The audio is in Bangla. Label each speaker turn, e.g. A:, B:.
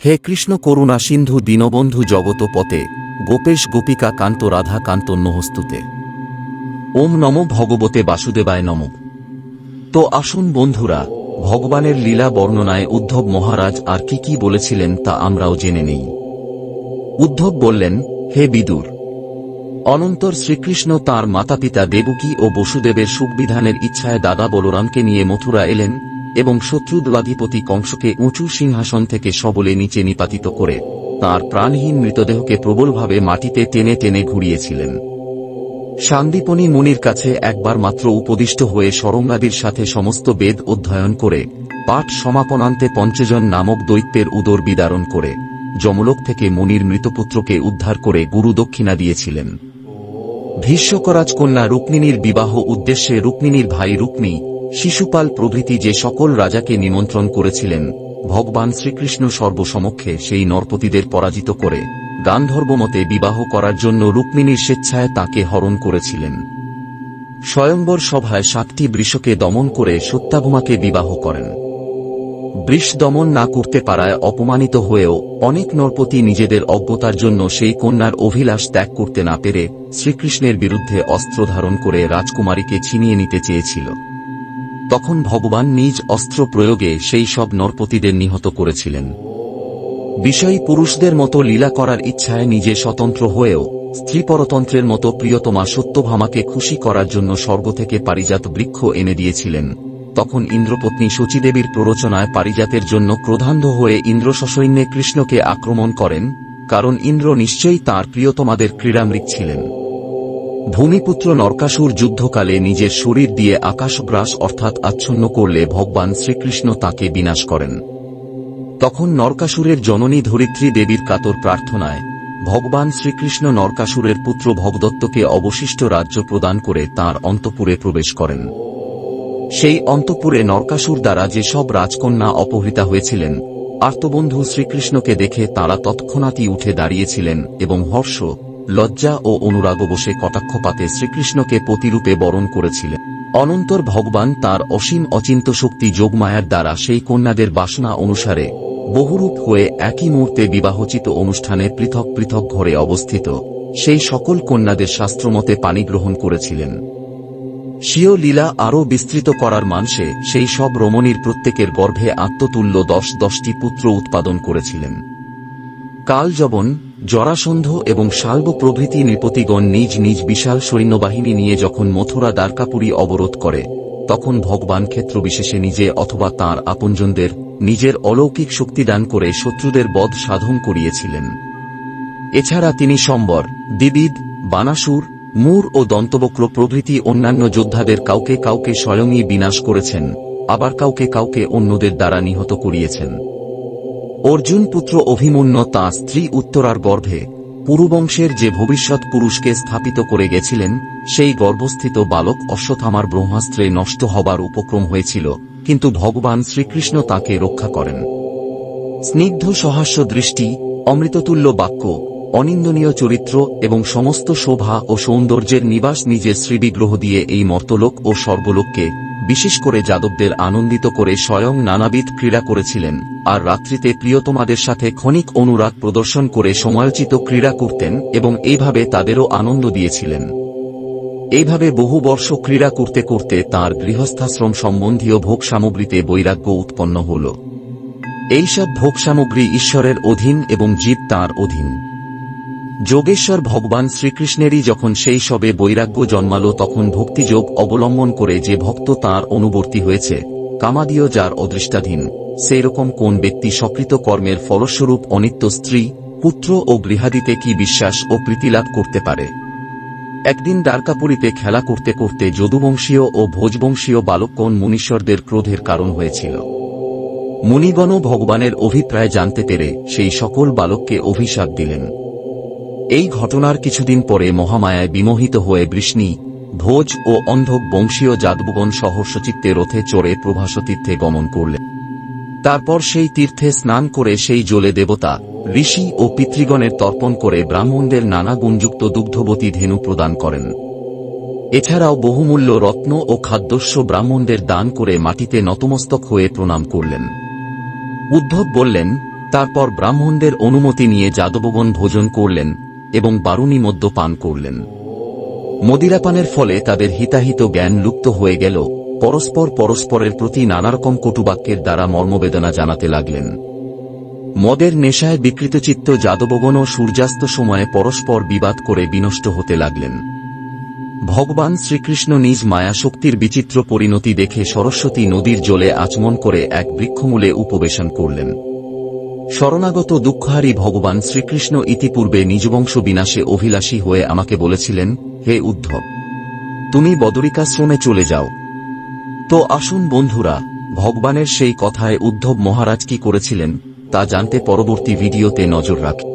A: হে কৃষ্ণ করুণা সিন্ধু দীনবন্ধু জগত পতে, গোপেশ গোপিকা কান্ত রাধা কান্ত নহস্তুতে। ওম নমো ভগবতে বাসুদেবায় নমঃ। তো আসুন বন্ধুরা, ভগবানের লীলা বর্ণনায় উদ্ধব মহারাজ আর কি কি বলেছিলেন তা আমরাও জেনে নেই। উদ্ধব বললেন, হে বিদুর, অনন্তর শ্রীকৃষ্ণ তাঁর মাতাপিতা দেবকী ও বসুদেবের সুখবিধানের ইচ্ছায় দাদা বলরামকে নিয়ে মথুরা এলেন এবং শত্রুদলাধিপতি কংসকে উঁচু সিংহাসন থেকে সবলে নিচে নিপাতিত করে তাঁর প্রাণহীন মৃতদেহকে প্রবলভাবে মাটিতে টেনে টেনে ঘুরিয়েছিলেন। সান্দীপনী মুনির কাছে একবার মাত্র উপদিষ্ট হয়ে শরঙ্গাদির সাথে সমস্ত বেদ অধ্যয়ন করে পাঠ সমাপনান্তে পঞ্চজন নামক দৈত্যের উদর বিদারণ করে যমলোক থেকে মুনির মৃতপুত্রকে উদ্ধার করে গুরু দক্ষিণা দিয়েছিলেন। ভীষ্মকরাজ কন্যা রুক্মিণীর বিবাহ উদ্দেশ্যে রুক্মিণীর ভাই রুক্মী, শিশুপাল প্রভৃতি যে সকল রাজাকে নিমন্ত্রণ করেছিলেন, ভগবান শ্রীকৃষ্ণ সর্বসমক্ষে সেই নরপতিদের পরাজিত করে গান্ধর্বমতে বিবাহ করার জন্য রুক্মিণীর স্বেচ্ছায় তাকে হরণ করেছিলেন। স্বয়ম্বর সভায় 7টি বৃষকে দমন করে সত্যাভামাকে বিবাহ করেন। বৃষ দমন না করতে পারায় অপমানিত হয়েও অনেক নরপতি নিজেদের অজ্ঞতার জন্য সেই কন্যার অভিলাষ ত্যাগ করতে না পেরে শ্রীকৃষ্ণের বিরুদ্ধে অস্ত্র ধারণ করে রাজকুমারীকে ছিনিয়ে নিতে চেয়েছিল। তখন ভগবান নিজ অস্ত্র প্রয়োগে সেই সব নরপতিদের নিহত করেছিলেন। বিষয়ী পুরুষদের মতো লীলা করার ইচ্ছায় নিজে স্বতন্ত্র হয়েও স্ত্রীপরতন্ত্রের মতো প্রিয়তমা সত্যভামাকে খুশি করার জন্য স্বর্গ থেকে পারিজাত বৃক্ষ এনে দিয়েছিলেন। তখন ইন্দ্রপত্নী শচীদেবীর প্ররোচনায় পারিজাতের জন্য ক্রোধান্ধ হয়ে ইন্দ্র সসৈন্যে কৃষ্ণকে আক্রমণ করেন, কারণ ইন্দ্র নিশ্চয়ই তাঁর প্রিয়তমাদের ক্রীড়ামৃগ ছিলেন। ভূমিপুত্র নরকাসুর যুদ্ধকালে নিজের শরীর দিয়ে আকাশগ্রাস অর্থাৎ আচ্ছন্ন করলে ভগবান শ্রীকৃষ্ণ তাকে বিনাশ করেন। তখন নরকাসুরের জননী ধরিত্রী দেবীর কাতর প্রার্থনায় ভগবান শ্রীকৃষ্ণ নরকাসুরের পুত্র ভগদত্তকে অবশিষ্ট রাজ্য প্রদান করে তাঁর অন্তঃপুরে প্রবেশ করেন। সেই অন্তঃপুরে নরকাসুর দ্বারা যেসব রাজকন্যা অপহৃতা হয়েছিলেন, আর্তবন্ধু শ্রীকৃষ্ণকে দেখে তাঁরা তৎক্ষণাৎই উঠে দাঁড়িয়েছিলেন এবং হর্ষ, লজ্জা ও অনুরাগবশে কটাক্ষপাতে শ্রীকৃষ্ণকে পতিরূপে বরণ করেছিলেন। অনন্তর ভগবান তাঁর অসীম অচিন্ত শক্তি যোগমায়ার দ্বারা সেই কন্যাদের বাসনা অনুসারে বহুরূপ হয়ে একই মুহূর্তে বিবাহোচিত অনুষ্ঠানে পৃথক পৃথক ঘরে অবস্থিত সেই সকল কন্যাদের শাস্ত্রমতে পানি গ্রহণ করেছিলেন। স্বীয় লীলা আরও বিস্তৃত করার মানসে সেই সব রমণীর প্রত্যেকের গর্ভে আত্মতুল্য 10টি পুত্র উৎপাদন করেছিলেন। কালযবন, জরাসন্ধ এবং শাল্ব প্রভৃতি নৃপতিগণ নিজ নিজ বিশাল সৈন্যবাহিনী নিয়ে যখন মথুরা দ্বারকাপুরী অবরোধ করে, তখন ভগবান ক্ষেত্রবিশেষে নিজে অথবা তাঁর আপনজনদের নিজের অলৌকিক শক্তিদান করে শত্রুদের বধ সাধন করিয়েছিলেন। এছাড়া তিনি সম্বর, দ্বিবিদ, বানাসুর, মূর ও দন্তবক্র প্রভৃতি অন্যান্য যোদ্ধাদের কাউকে কাউকে স্বয়ংই বিনাশ করেছেন, আবার কাউকে কাউকে অন্যদের দ্বারা নিহত করিয়েছেন। অর্জুন পুত্র অভিমন্যু তাঁর স্ত্রী উত্তরার গর্ভে পুরুবংশের যে ভবিষ্যৎ পুরুষকে স্থাপিত করে গেছিলেন, সেই গর্ভস্থিত বালক অশ্বত্থামার ব্রহ্মাস্ত্রে নষ্ট হবার উপক্রম হয়েছিল, কিন্তু ভগবান শ্রীকৃষ্ণ তাকে রক্ষা করেন। স্নিগ্ধ সহাস্য দৃষ্টি, অমৃততুল্য বাক্য, অনিন্দনীয় চরিত্র এবং সমস্ত শোভা ও সৌন্দর্যের নিবাস নিজের শ্রীবিগ্রহ দিয়ে এই মর্তলোক ও স্বর্গলোককে, বিশেষ করে যাদবদের আনন্দিত করে স্বয়ং নানাবিধ ক্রীড়া করেছিলেন, আর রাত্রিতে প্রিয়তমাদের সাথে ক্ষণিক অনুরাগ প্রদর্শন করে সময়োচিত ক্রীড়া করতেন এবং এইভাবে তাদেরও আনন্দ দিয়েছিলেন। এইভাবে বহু বর্ষ ক্রীড়া করতে করতে তাঁর গৃহস্থাশ্রম সম্বন্ধীয় ভোগ সামগ্রীতে বৈরাগ্য উৎপন্ন হল। এইসব ভোগ সামগ্রী ঈশ্বরের অধীন এবং জীব তাঁর অধীন। যোগেশ্বর ভগবান শ্রীকৃষ্ণেরই যখন সেই সবে বৈরাগ্য জন্মালো, তখন ভক্তিযোগ অবলম্বন করে যে ভক্ত তাঁর অনুবর্তী হয়েছে, কামাদিও যার অদৃষ্টাধীন, সেই রকম কোন ব্যক্তি সকৃত কর্মের ফলস্বরূপ অনিত্য স্ত্রী, পুত্র ও গৃহাদিতে কি বিশ্বাস ও প্রীতিলাভ করতে পারে। একদিন দ্বারকাপুরীতে খেলা করতে করতে যদুবংশীয় ও ভোজবংশীয় বালকগণ মুনীশ্বরদের ক্রোধের কারণ হয়েছিল। মুনিগণও ভগবানের অভিপ্রায় জানতে পেরে সেই সকল বালককে অভিশাপ দিলেন। এই ঘটনার কিছুদিন পরে মহামায়ায় বিমোহিত হয়ে বৃষ্ণি, ভোজ ও অন্ধক বংশীয় যাদবগণ সহর্ষচিত্তে রথে চড়ে প্রভাসতীর্থে গমন করলেন। তারপর সেই তীর্থে স্নান করে সেই জলে দেবতা, ঋষি ও পিতৃগণের তর্পণ করে ব্রাহ্মণদের নানা গুণযুক্ত দুগ্ধবতী ধেনু প্রদান করেন। এছাড়াও বহুমূল্য রত্ন ও খাদ্যস্য ব্রাহ্মণদের দান করে মাটিতে নতমস্তক হয়ে প্রণাম করলেন। উদ্ধব বললেন, তারপর ব্রাহ্মণদের অনুমতি নিয়ে যাদবগণ ভোজন করলেন এবং বারুণী মদ্য পান করলেন। মদিরাপানের ফলে তাদের হিতাহিত জ্ঞান লুপ্ত হয়ে গেল, পরস্পরের প্রতি নানারকম কটুবাক্যের দ্বারা মর্মবেদনা জানাতে লাগলেন। মদের নেশায় বিকৃতচিত্ত যাদবগণও সূর্যাস্ত সময়ে পরস্পর বিবাদ করে বিনষ্ট হতে লাগলেন। ভগবান শ্রীকৃষ্ণ নিজ মায়াশক্তির বিচিত্র পরিণতি দেখে সরস্বতী নদীর জলে আচমন করে এক বৃক্ষমূলে উপবেশন করলেন। শরণাগত দুঃখহারী ভগবান শ্রীকৃষ্ণ ইতিপূর্বে নিজবংশ বিনাশে অভিলাষী হয়ে আমাকে বলেছিলেন, হে উদ্ধব, তুমি বদরিকাশ্রমে চলে যাও। তো আসুন বন্ধুরা, ভগবানের সেই কথায় উদ্ধব মহারাজ কি করেছিলেন তা জানতে পরবর্তী ভিডিওতে নজর রাখি।